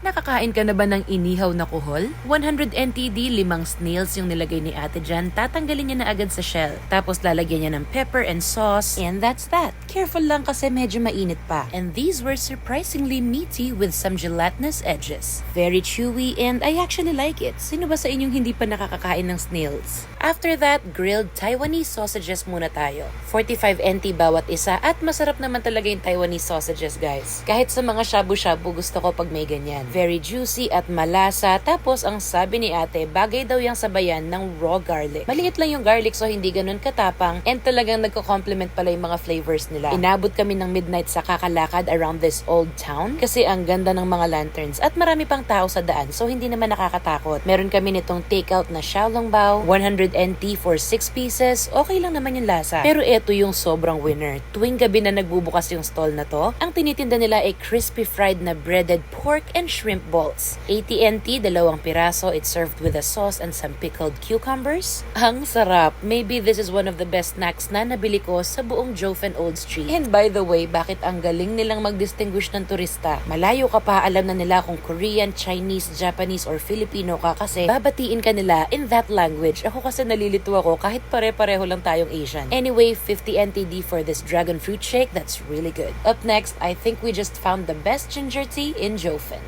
Nakakain ka na ba ng inihaw na kuhol? 100 NTD, 5 snails yung nilagay ni ate dyan. Tatanggalin niya na agad sa shell. Tapos lalagyan niya ng pepper and sauce. And that's that. Careful lang kasi medyo mainit pa. And these were surprisingly meaty with some gelatinous edges. Very chewy and I actually like it. Sino ba sa inyong hindi pa nakakakain ng snails? After that, grilled Taiwanese sausages muna tayo. 45 NT bawat isa at masarap naman talaga yung Taiwanese sausages, guys. Kahit sa mga shabu-shabu gusto ko pag may ganyan. Very juicy at malasa. Tapos ang sabi ni ate, bagay daw yung sabayan ng raw garlic. Maliit lang yung garlic so hindi ganun katapang and talagang nagko-complement pala yung mga flavors nila. Inabot kami ng midnight sa kakalakad around this old town kasi ang ganda ng mga lanterns at marami pang tao sa daan so hindi naman nakakatakot. Meron kami nitong takeout na xiaolongbao, 100 NT for 6 pieces. Okay lang naman yung lasa. Pero ito yung sobrang winner. Tuwing gabi na nagbubukas yung stall na to, ang tinitinda nila ay crispy fried na breaded pork and shrimp balls. 80 NT, 2 piraso. It's served with a sauce and some pickled cucumbers. Ang sarap. Maybe this is one of the best snacks na nabili ko sa buong Jofen Old Street. And by the way, bakit ang galing nilang mag-distinguish ng turista? Malayo ka pa, alam na nila kung Korean, Chinese, Japanese, or Filipino ka kasi babatiin ka nila in that language. Ako kasi nalilito ako kahit pare-pareho lang tayong Asian. Anyway, 50 NTD for this dragon fruit shake. That's really good. Up next, I think we just found the best ginger tea in Jofen.